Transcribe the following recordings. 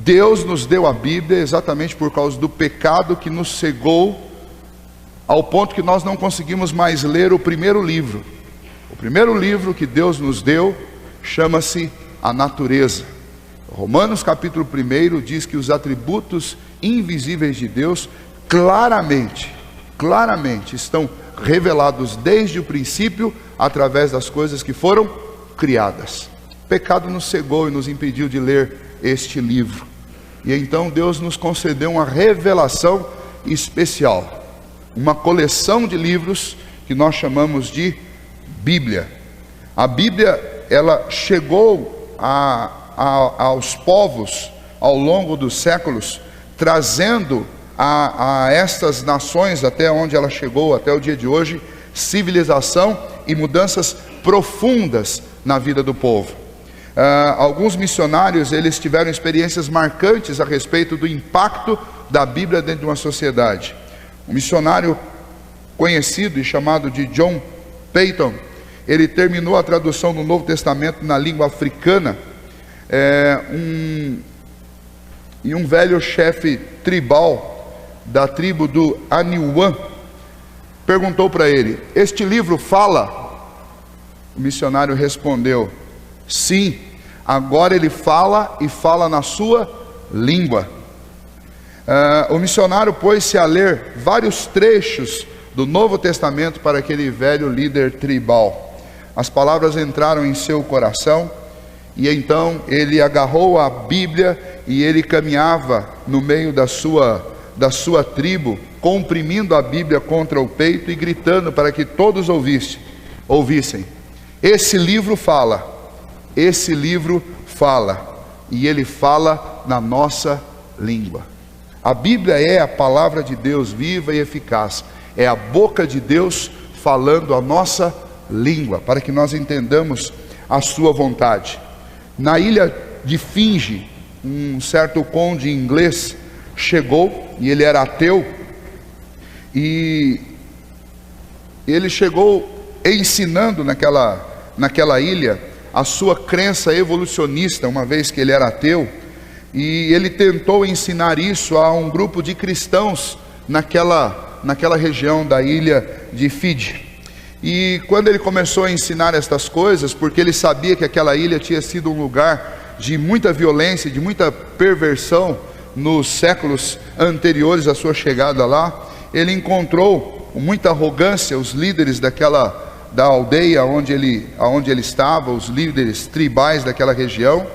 Deus nos deu a Bíblia exatamente por causa do pecado que nos cegou, ao ponto que nós não conseguimos mais ler o primeiro livro. O primeiro livro que Deus nos deu chama-se a natureza. Romanos capítulo 1 diz que os atributos invisíveis de Deus claramente estão revelados desde o princípio, através das coisas que foram criadas. O pecado nos cegou e nos impediu de ler este livro. E então Deus nos concedeu uma revelação especial, uma coleção de livros que nós chamamos de Bíblia. A Bíblia, ela chegou aos povos ao longo dos séculos, trazendo a estas nações, até onde ela chegou, até o dia de hoje, civilização e mudanças profundas na vida do povo. Alguns missionários, eles tiveram experiências marcantes a respeito do impacto da Bíblia dentro de uma sociedade. Um missionário conhecido e chamado de John Peyton, ele terminou a tradução do Novo Testamento na língua africana, e um velho chefe tribal da tribo do Aniwan perguntou para ele: este livro fala? O missionário respondeu: sim, agora ele fala, e fala na sua língua. O missionário pôs-se a ler vários trechos do Novo Testamento para aquele velho líder tribal. As palavras entraram em seu coração, e então ele agarrou a Bíblia e ele caminhava no meio da sua tribo, comprimindo a Bíblia contra o peito e gritando para que todos ouvissem: esse livro fala, e ele fala na nossa língua. A Bíblia é a palavra de Deus viva e eficaz, é a boca de Deus falando a nossa língua, para que nós entendamos a sua vontade. Na ilha de Finge, um certo conde inglês chegou, e ele era ateu, e ele chegou ensinando naquela ilha a sua crença evolucionista, uma vez que ele era ateu, e ele tentou ensinar isso a um grupo de cristãos naquela região da ilha de Fiji. E quando ele começou a ensinar estas coisas, porque ele sabia que aquela ilha tinha sido um lugar de muita violência, de muita perversão nos séculos anteriores à sua chegada lá, ele encontrou com muita arrogância os líderes da aldeia onde ele estava, os líderes tribais daquela região,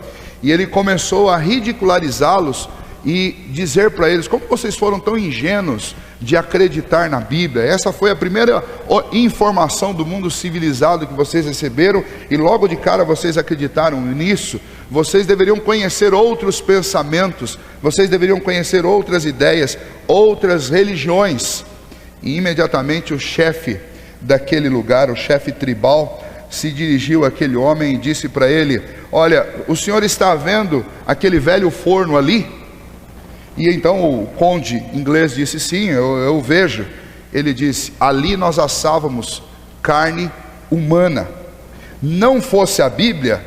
e ele começou a ridicularizá-los e dizer para eles: como vocês foram tão ingênuos de acreditar na Bíblia? Essa foi a primeira informação do mundo civilizado que vocês receberam, e logo de cara vocês acreditaram nisso. Vocês deveriam conhecer outros pensamentos, vocês deveriam conhecer outras ideias, outras religiões. E imediatamente o chefe daquele lugar, o chefe tribal, se dirigiu àquele homem e disse para ele: olha, o senhor está vendo aquele velho forno ali? E então o conde inglês disse: sim, eu vejo. Ele disse: ali nós assávamos carne humana. Não fosse a Bíblia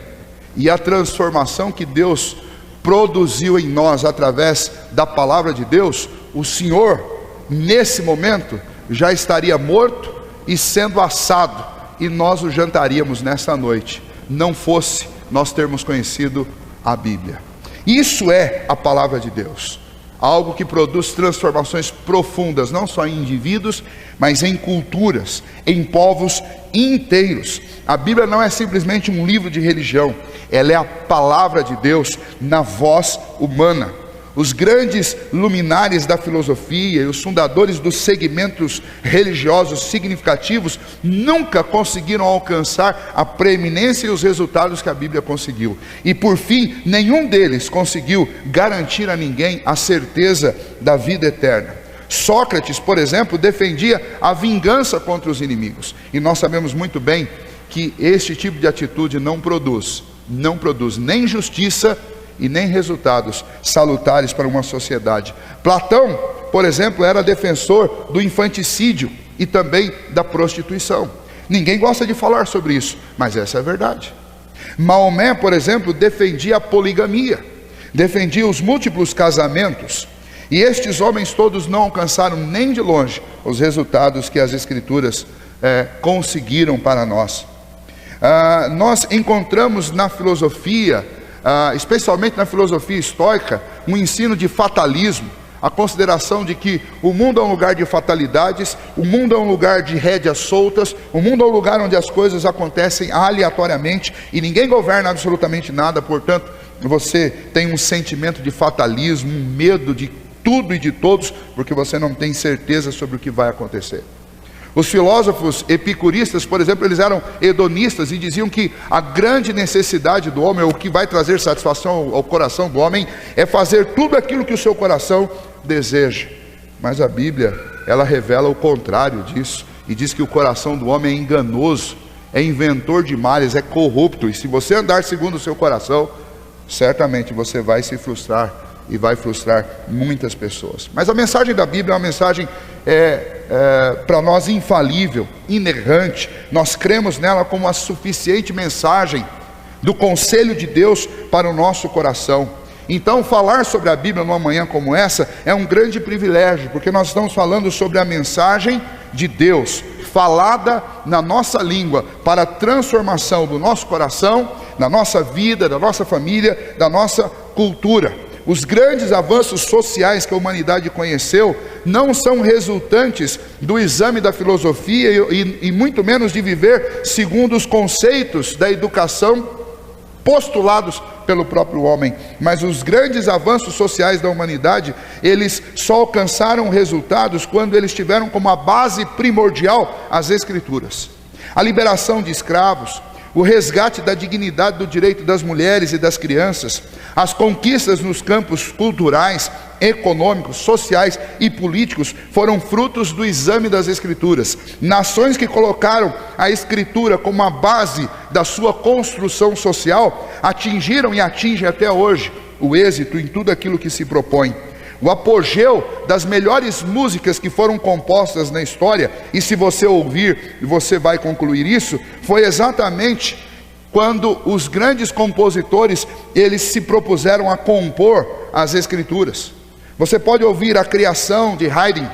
e a transformação que Deus produziu em nós através da palavra de Deus, o senhor, nesse momento, já estaria morto e sendo assado, e nós o jantaríamos nesta noite, não fosse nós termos conhecido a Bíblia. Isso é a palavra de Deus, algo que produz transformações profundas, não só em indivíduos, mas em culturas, em povos inteiros. A Bíblia não é simplesmente um livro de religião, ela é a palavra de Deus na voz humana. Os grandes luminares da filosofia e os fundadores dos segmentos religiosos significativos nunca conseguiram alcançar a preeminência e os resultados que a Bíblia conseguiu. E por fim, nenhum deles conseguiu garantir a ninguém a certeza da vida eterna. Sócrates, por exemplo, defendia a vingança contra os inimigos. E nós sabemos muito bem que este tipo de atitude não produz nem justiça e nem resultados salutares para uma sociedade. Platão, por exemplo, era defensor do infanticídio e também da prostituição. Ninguém gosta de falar sobre isso, mas essa é a verdade. Maomé, por exemplo, defendia a poligamia. Defendia os múltiplos casamentos, e estes homens todos não alcançaram nem de longe os resultados que as Escrituras conseguiram para nós. Nós encontramos na filosofia, especialmente na filosofia estoica, um ensino de fatalismo, a consideração de que o mundo é um lugar de fatalidades, o mundo é um lugar de rédeas soltas, o mundo é um lugar onde as coisas acontecem aleatoriamente e ninguém governa absolutamente nada. Portanto, você tem um sentimento de fatalismo, um medo de tudo e de todos, porque você não tem certeza sobre o que vai acontecer. Os filósofos epicuristas, por exemplo, eles eram hedonistas e diziam que a grande necessidade do homem, o que vai trazer satisfação ao coração do homem, é fazer tudo aquilo que o seu coração deseja. Mas a Bíblia, ela revela o contrário disso, e diz que o coração do homem é enganoso, é inventor de males, é corrupto, e se você andar segundo o seu coração, certamente você vai se frustrar, e vai frustrar muitas pessoas. Mas a mensagem da Bíblia é uma mensagem para nós infalível, inerrante. Nós cremos nela como a suficiente mensagem do conselho de Deus para o nosso coração. Então, falar sobre a Bíblia numa manhã como essa é um grande privilégio, porque nós estamos falando sobre a mensagem de Deus, falada na nossa língua, para a transformação do nosso coração, da nossa vida, da nossa família, da nossa cultura. Os grandes avanços sociais que a humanidade conheceu não são resultantes do exame da filosofia e muito menos de viver segundo os conceitos da educação postulados pelo próprio homem. Mas os grandes avanços sociais da humanidade, eles só alcançaram resultados quando eles tiveram como a base primordial as Escrituras. A liberação de escravos, o resgate da dignidade do direito das mulheres e das crianças, as conquistas nos campos culturais, econômicos, sociais e políticos foram frutos do exame das Escrituras. Nações que colocaram a Escritura como a base da sua construção social atingiram e atingem até hoje o êxito em tudo aquilo que se propõe. O apogeu das melhores músicas que foram compostas na história, e se você ouvir, você vai concluir isso, foi exatamente quando os grandes compositores, eles se propuseram a compor as Escrituras. Você pode ouvir a Criação de Haydn,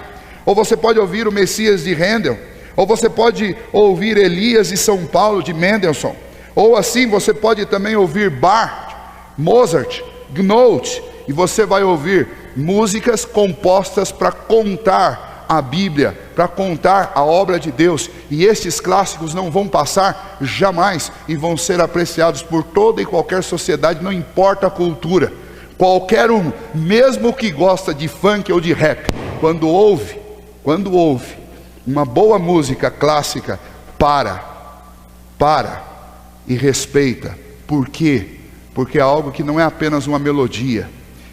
ou você pode ouvir o Messias de Handel, ou você pode ouvir Elias e São Paulo de Mendelssohn, ou assim você pode também ouvir Bach, Mozart, Gounod, e você vai ouvir músicas compostas para contar a Bíblia, para contar a obra de Deus, e estes clássicos não vão passar jamais, e vão ser apreciados por toda e qualquer sociedade, não importa a cultura. Qualquer um, mesmo que gosta de funk ou de rap, quando ouve uma boa música clássica, para e respeita. Por quê? Porque é algo que não é apenas uma melodia,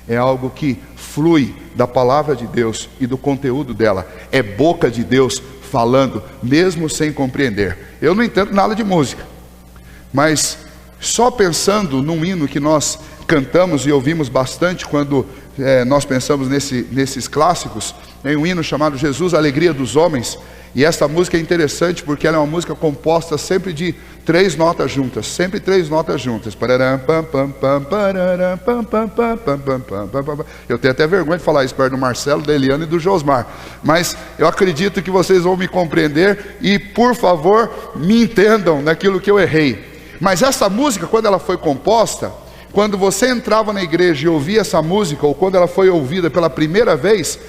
é algo que flui da palavra de Deus e do conteúdo dela. É boca de Deus falando, mesmo sem compreender. Eu não entendo nada de música, mas só pensando num hino que nós cantamos e ouvimos bastante quando nós pensamos nesses clássicos, tem um hino chamado Jesus, a Alegria dos Homens. E essa música é interessante porque ela é uma música composta sempre de 3 notas juntas, sempre 3 notas juntas. Eu tenho até vergonha de falar isso perto do Marcelo, da Eliana e do Josmar, mas eu acredito que vocês vão me compreender e, por favor, me entendam naquilo que eu errei. Mas essa música, quando ela foi composta, quando você entrava na igreja e ouvia essa música, ou quando ela foi ouvida pela primeira vez,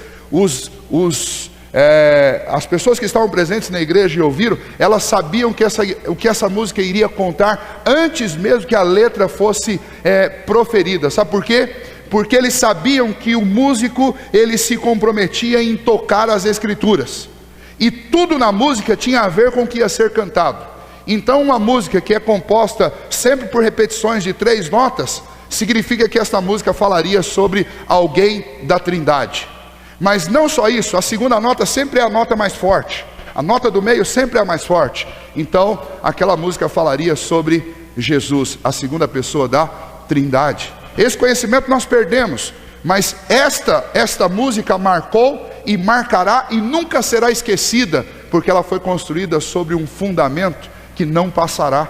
as pessoas que estavam presentes na igreja e ouviram, elas sabiam o que essa música iria contar antes mesmo que a letra fosse proferida. Sabe por quê? Porque eles sabiam que o músico, ele se comprometia em tocar as Escrituras, e tudo na música tinha a ver com o que ia ser cantado. Então uma música que é composta sempre por repetições de 3 notas, significa que esta música falaria sobre alguém da Trindade. Mas não só isso, a segunda nota sempre é a nota mais forte, a nota do meio sempre é a mais forte. Então aquela música falaria sobre Jesus, a segunda pessoa da Trindade. Esse conhecimento nós perdemos, mas esta música marcou e marcará e nunca será esquecida, porque ela foi construída sobre um fundamento que não passará,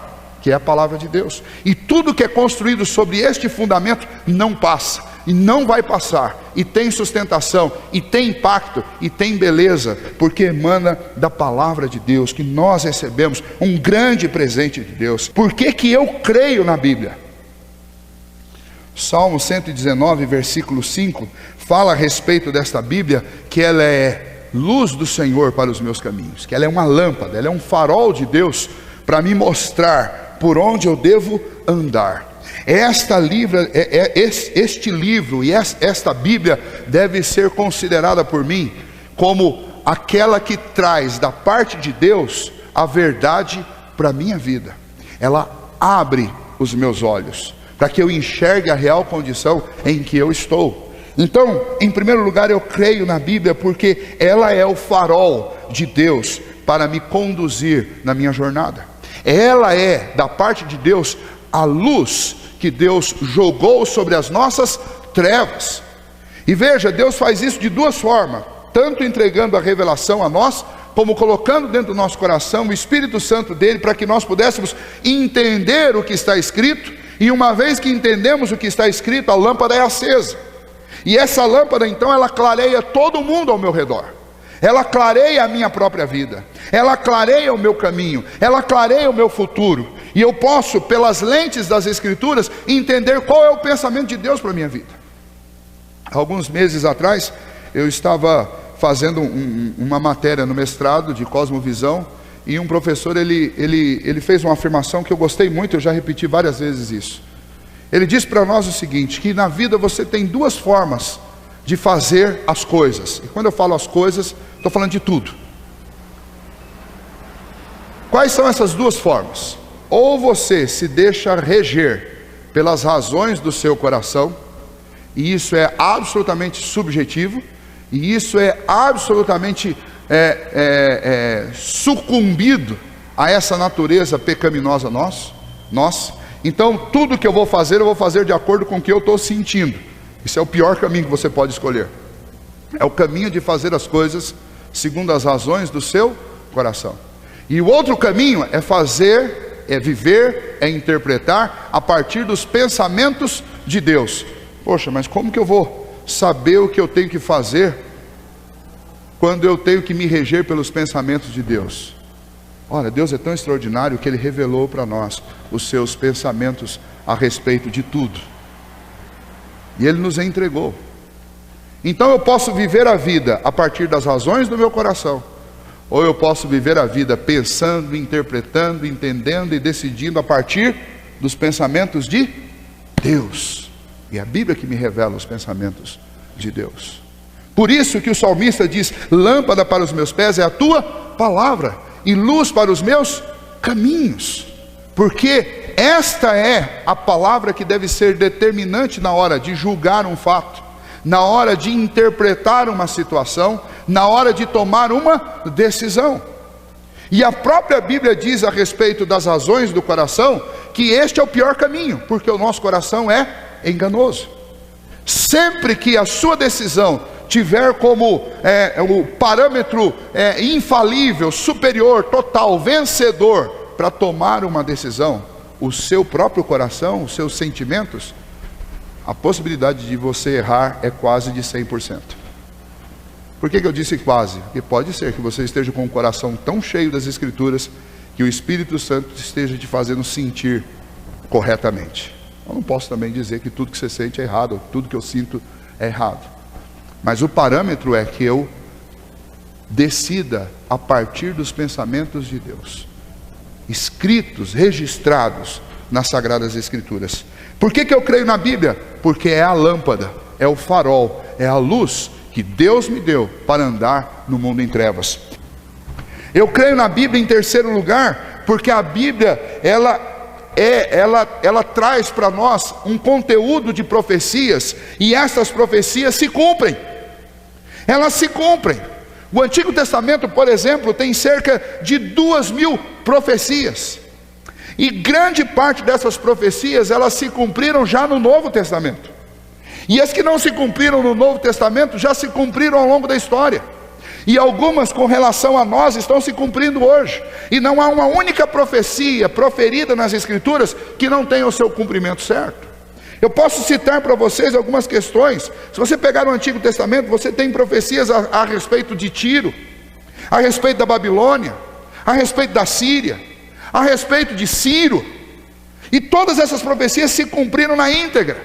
que é a palavra de Deus. E tudo que é construído sobre este fundamento não passa, e não vai passar, e tem sustentação, e tem impacto, e tem beleza, porque emana da palavra de Deus, que nós recebemos, um grande presente de Deus. Por que que eu creio na Bíblia? Salmo 119, versículo 5, fala a respeito desta Bíblia, que ela é luz do Senhor para os meus caminhos, que ela é uma lâmpada, ela é um farol de Deus, para me mostrar por onde eu devo andar. Este livro e esta Bíblia deve ser considerada por mim como aquela que traz da parte de Deus a verdade para a minha vida. Ela abre os meus olhos para que eu enxergue a real condição em que eu estou. Então, em primeiro lugar, eu creio na Bíblia porque ela é o farol de Deus para me conduzir na minha jornada. Ela é, da parte de Deus, a luz que Deus jogou sobre as nossas trevas. E veja, Deus faz isso de duas formas, tanto entregando a revelação a nós, como colocando dentro do nosso coração o Espírito Santo dele, para que nós pudéssemos entender o que está escrito. E uma vez que entendemos o que está escrito, a lâmpada é acesa. E essa lâmpada então, ela clareia todo mundo ao meu redor. Ela clareia a minha própria vida. Ela clareia o meu caminho. Ela clareia o meu futuro. E eu posso, pelas lentes das Escrituras, entender qual é o pensamento de Deus para a minha vida. Alguns meses atrás, eu estava fazendo uma matéria no mestrado de cosmovisão, e um professor, ele fez uma afirmação que eu gostei muito, eu já repeti várias vezes isso. Ele disse para nós o seguinte, que na vida você tem duas formas de fazer as coisas. E quando eu falo as coisas, estou falando de tudo. Quais são essas duas formas? Ou você se deixa reger pelas razões do seu coração, e isso é absolutamente subjetivo, e isso é absolutamente sucumbido a essa natureza pecaminosa nós. Então tudo que eu vou fazer de acordo com o que eu estou sentindo. Isso é o pior caminho que você pode escolher. É o caminho de fazer as coisas segundo as razões do seu coração. E o outro caminho é viver, é interpretar a partir dos pensamentos de Deus. Poxa, mas como que eu vou saber o que eu tenho que fazer quando eu tenho que me reger pelos pensamentos de Deus? Olha, Deus é tão extraordinário que Ele revelou para nós os seus pensamentos a respeito de tudo. E Ele nos entregou. Então eu posso viver a vida a partir das razões do meu coração, ou eu posso viver a vida pensando, interpretando, entendendo e decidindo a partir dos pensamentos de Deus. E é a Bíblia que me revela os pensamentos de Deus. Por isso que o salmista diz: lâmpada para os meus pés é a tua palavra, e luz para os meus caminhos. Porque esta é a palavra que deve ser determinante na hora de julgar um fato, na hora de interpretar uma situação, na hora de tomar uma decisão. E a própria Bíblia diz a respeito das razões do coração, que este é o pior caminho, porque o nosso coração é enganoso. Sempre que a sua decisão tiver como o parâmetro infalível, superior, total, vencedor, para tomar uma decisão, o seu próprio coração, os seus sentimentos, a possibilidade de você errar é quase de 100%. Por que eu disse quase? Porque pode ser que você esteja com o coração tão cheio das Escrituras, que o Espírito Santo esteja te fazendo sentir corretamente. Eu não posso também dizer que tudo que você sente é errado, ou tudo que eu sinto é errado. Mas o parâmetro é que eu decida a partir dos pensamentos de Deus, escritos, registrados nas Sagradas Escrituras. Por que eu creio na Bíblia? Porque é a lâmpada, é o farol, é a luz que Deus me deu para andar no mundo em trevas. Eu creio na Bíblia em terceiro lugar, porque a Bíblia, ela traz para nós um conteúdo de profecias, e essas profecias se cumprem. Elas se cumprem. O Antigo Testamento, por exemplo, tem cerca de 2.000 profecias, e grande parte dessas profecias, elas se cumpriram já no Novo Testamento. E as que não se cumpriram no Novo Testamento, já se cumpriram ao longo da história. E algumas com relação a nós estão se cumprindo hoje. E não há uma única profecia proferida nas Escrituras que não tenha o seu cumprimento certo. Eu posso citar para vocês algumas questões. Se você pegar o Antigo Testamento, você tem profecias a respeito de Tiro, a respeito da Babilônia, a respeito da Síria, a respeito de Ciro. E todas essas profecias se cumpriram na íntegra.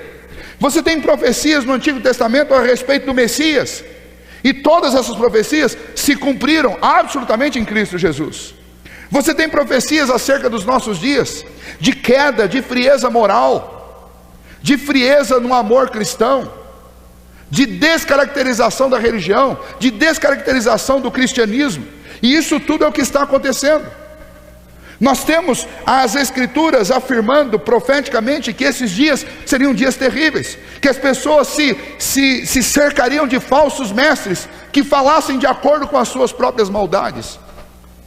Você tem profecias no Antigo Testamento a respeito do Messias. E todas essas profecias se cumpriram absolutamente em Cristo Jesus. Você tem profecias acerca dos nossos dias, de queda, de frieza moral, de frieza no amor cristão, de descaracterização da religião, de descaracterização do cristianismo. E isso tudo é o que está acontecendo. Nós temos as Escrituras afirmando profeticamente que esses dias seriam dias terríveis, que as pessoas se cercariam de falsos mestres, que falassem de acordo com as suas próprias maldades.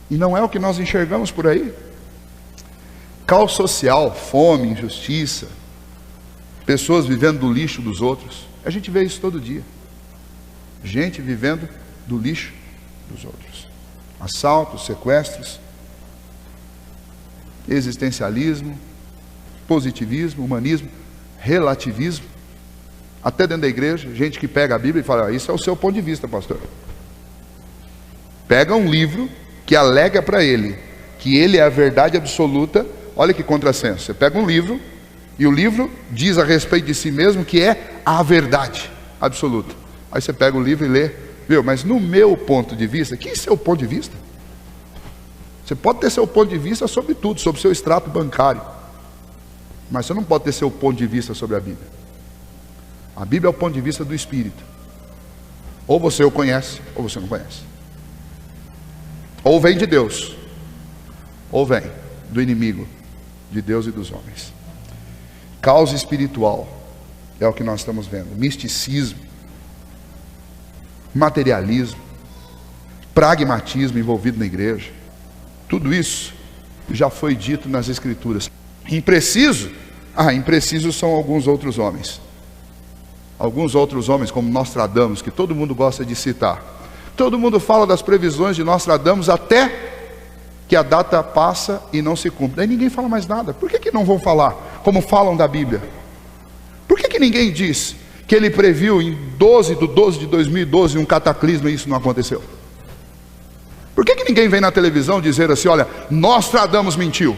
E não é o que nós enxergamos por aí. Caos social, fome, injustiça, pessoas vivendo do lixo dos outros. A gente vê isso todo dia. Gente vivendo do lixo dos outros. Assaltos, sequestros, existencialismo, positivismo, humanismo, relativismo. Até dentro da igreja, gente que pega a Bíblia e fala: isso é o seu ponto de vista, pastor. Pega um livro que alega para ele que ele é a verdade absoluta. Olha que contrassenso. Você pega um livro e o livro diz a respeito de si mesmo que é a verdade absoluta. Aí você pega o livro e lê: viu, mas no meu ponto de vista. Que é seu ponto de vista? Você pode ter seu ponto de vista sobre tudo, sobre seu extrato bancário, mas você não pode ter seu ponto de vista sobre a Bíblia. A Bíblia é o ponto de vista do Espírito. Ou você o conhece, ou você não conhece. Ou vem de Deus, ou vem do inimigo de Deus e dos homens. Caos espiritual é o que nós estamos vendo. Misticismo, materialismo, pragmatismo envolvido na igreja. Tudo isso já foi dito nas Escrituras. Impreciso? Imprecisos são alguns outros homens. Alguns outros homens, como Nostradamus, que todo mundo gosta de citar. Todo mundo fala das previsões de Nostradamus até que a data passa e não se cumpre. Daí ninguém fala mais nada. Por que não vão falar como falam da Bíblia? Por que ninguém diz que ele previu em 12 de 2012 um cataclisma e isso não aconteceu? Por que ninguém vem na televisão dizer assim: olha, Nostradamus mentiu?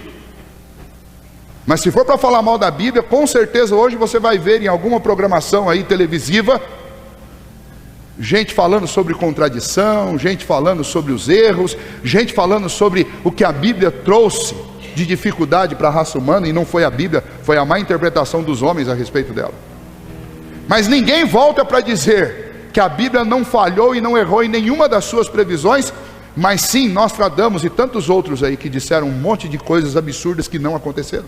Mas se for para falar mal da Bíblia, com certeza hoje você vai ver em alguma programação aí televisiva gente falando sobre contradição, gente falando sobre os erros, gente falando sobre o que a Bíblia trouxe de dificuldade para a raça humana. E não foi a Bíblia, foi a má interpretação dos homens a respeito dela. Mas ninguém volta para dizer que a Bíblia não falhou e não errou em nenhuma das suas previsões. Mas sim, Nostradamus e tantos outros aí que disseram um monte de coisas absurdas que não aconteceram.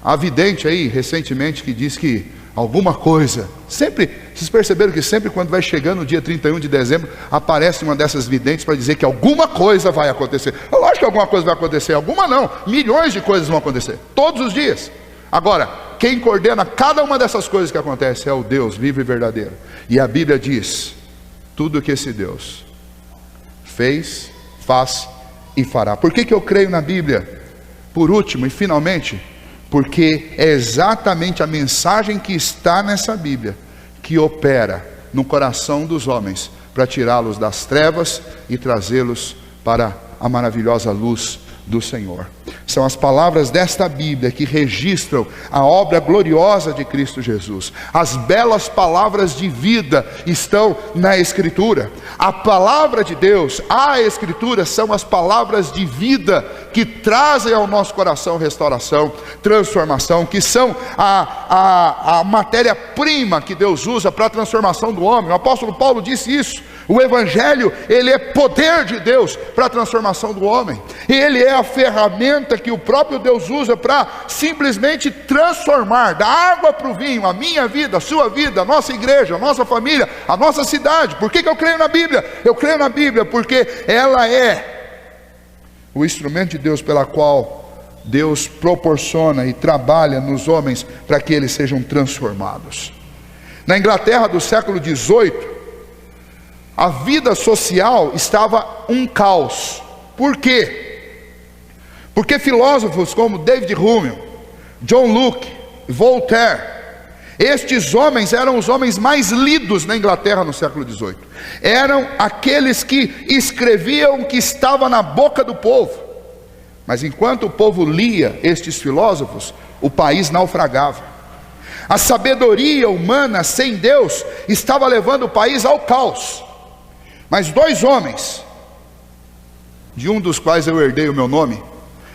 Há vidente aí recentemente que diz que alguma coisa, sempre, vocês perceberam que sempre quando vai chegando o dia 31 de dezembro, aparece uma dessas videntes para dizer que alguma coisa vai acontecer. Lógico que alguma coisa vai acontecer, alguma não, milhões de coisas vão acontecer, todos os dias. Agora, quem coordena cada uma dessas coisas que acontecem é o Deus vivo e verdadeiro. E a Bíblia diz: tudo que esse Deus fez, faz e fará. Por que eu creio na Bíblia? Por último e finalmente, porque é exatamente a mensagem que está nessa Bíblia que opera no coração dos homens para tirá-los das trevas e trazê-los para a maravilhosa luz do Senhor. São as palavras desta Bíblia que registram a obra gloriosa de Cristo Jesus. As belas palavras de vida estão na Escritura. A palavra de Deus, a Escritura, são as palavras de vida que trazem ao nosso coração restauração, transformação, que são a matéria-prima que Deus usa para a transformação do homem. O apóstolo Paulo disse isso. O Evangelho, ele é poder de Deus para a transformação do homem. E ele é a ferramenta que o próprio Deus usa para simplesmente transformar, da água para o vinho, a minha vida, a sua vida, a nossa igreja, a nossa família, a nossa cidade. Por que eu creio na Bíblia? Eu creio na Bíblia porque ela é o instrumento de Deus pela qual Deus proporciona e trabalha nos homens para que eles sejam transformados. Na Inglaterra do século XVIII, A vida social estava um caos. Por quê? Porque filósofos como David Hume, John Locke, Voltaire, estes homens eram os homens mais lidos na Inglaterra no século XVIII. Eram aqueles que escreviam o que estava na boca do povo. Mas enquanto o povo lia estes filósofos, o país naufragava. A sabedoria humana sem Deus estava levando o país ao caos. Mas dois homens, de um dos quais eu herdei o meu nome,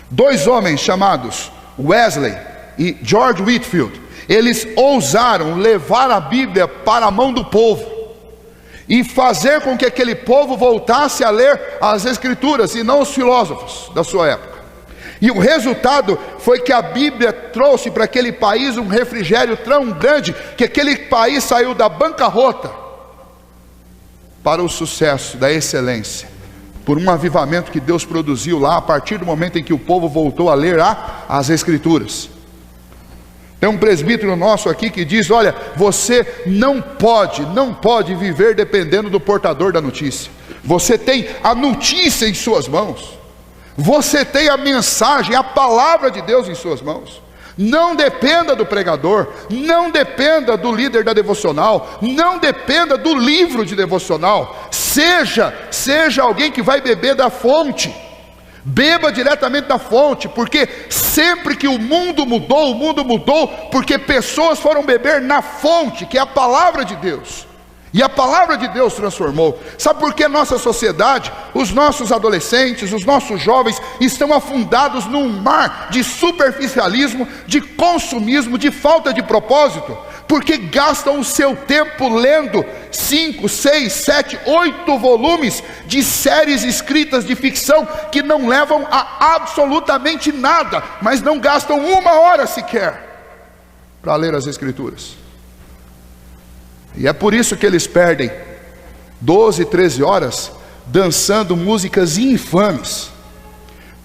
dois homens chamados Wesley e George Whitefield, eles ousaram levar a Bíblia para a mão do povo e fazer com que aquele povo voltasse a ler as Escrituras e não os filósofos da sua época. E o resultado foi que a Bíblia trouxe para aquele país um refrigério tão grande que aquele país saiu da bancarrota para o sucesso, da excelência, por um avivamento que Deus produziu lá, a partir do momento em que o povo voltou a ler as Escrituras. Tem um presbítero nosso aqui que diz: olha, você não pode viver dependendo do portador da notícia. Você tem a notícia em suas mãos, você tem a mensagem, a palavra de Deus em suas mãos. Não dependa do pregador, não dependa do líder da devocional, não dependa do livro de devocional. Seja alguém que vai beber da fonte. Beba diretamente da fonte, porque sempre que o mundo mudou porque pessoas foram beber na fonte, que é a palavra de Deus. E a palavra de Deus transformou. Sabe por que nossa sociedade, os nossos adolescentes, os nossos jovens estão afundados num mar de superficialismo, de consumismo, de falta de propósito? Porque gastam o seu tempo lendo 5, 6, 7, 8 volumes de séries escritas de ficção que não levam a absolutamente nada, mas não gastam 1 hora sequer para ler as Escrituras. E é por isso que eles perdem 12, 13 horas dançando músicas infames,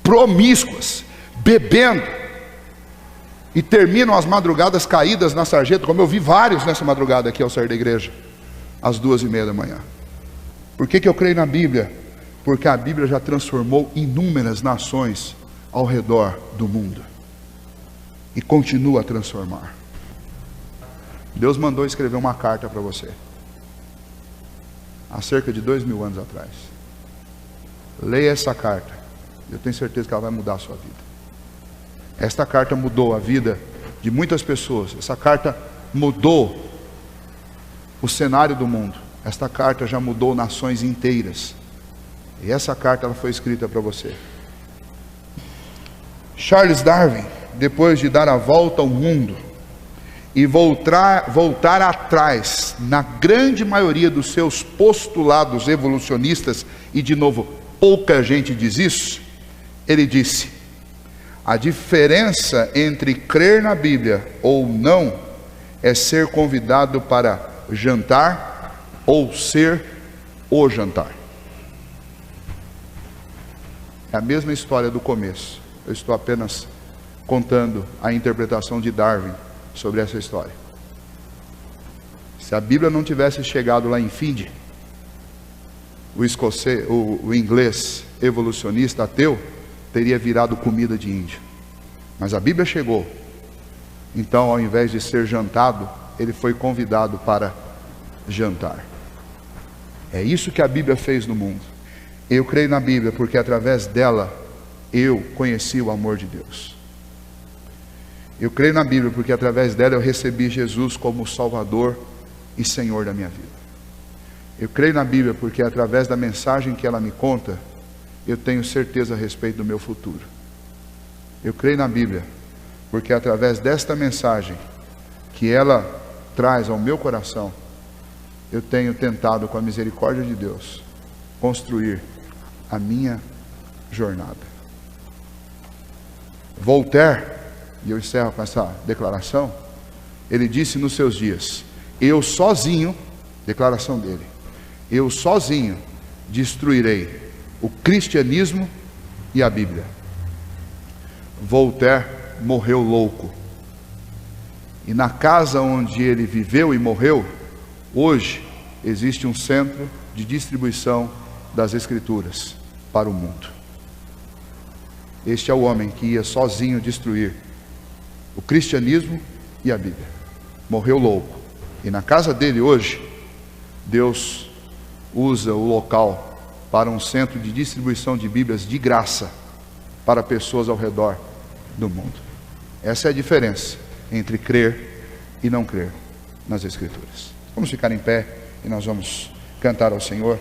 promíscuas, bebendo, e terminam as madrugadas caídas na sarjeta, como eu vi vários nessa madrugada aqui ao sair da igreja, às 2:30 da manhã. Por que eu creio na Bíblia? Porque a Bíblia já transformou inúmeras nações ao redor do mundo, e continua a transformar. Deus mandou escrever uma carta para você, há cerca de 2000 anos atrás. Leia essa carta, eu tenho certeza que ela vai mudar a sua vida. Esta carta mudou a vida de muitas pessoas. Essa carta mudou o cenário do mundo. Esta carta já mudou nações inteiras. E essa carta ela foi escrita para você. Charles Darwin, depois de dar a volta ao mundo e voltar atrás na grande maioria dos seus postulados evolucionistas, e de novo, pouca gente diz isso, ele disse: a diferença entre crer na Bíblia ou não é ser convidado para jantar ou ser o jantar. É a mesma história do começo. Eu estou apenas contando a interpretação de Darwin sobre essa história. Se a Bíblia não tivesse chegado lá em Finde, o inglês evolucionista ateu teria virado comida de índio. Mas a Bíblia chegou. Então, ao invés de ser jantado, ele foi convidado para jantar. É isso que a Bíblia fez no mundo. Eu creio na Bíblia porque através dela eu conheci o amor de Deus. Eu creio na Bíblia porque através dela eu recebi Jesus como Salvador e Senhor da minha vida. Eu creio na Bíblia porque através da mensagem que ela me conta, eu tenho certeza a respeito do meu futuro. Eu creio na Bíblia porque através desta mensagem que ela traz ao meu coração, eu tenho tentado, com a misericórdia de Deus, construir a minha jornada. Voltaire, e eu encerro com essa declaração, ele disse nos seus dias: eu sozinho, declaração dele, eu sozinho destruirei o cristianismo e a Bíblia. Voltaire morreu louco. E na casa onde ele viveu e morreu, hoje existe um centro de de distribuição das Escrituras para o mundo. Este é o homem que ia sozinho destruir o cristianismo e a Bíblia. Morreu louco. E na casa dele hoje, Deus usa o local para um centro de distribuição de Bíblias de graça para pessoas ao redor do mundo. Essa é a diferença entre crer e não crer nas Escrituras. Vamos ficar em pé e nós vamos cantar ao Senhor.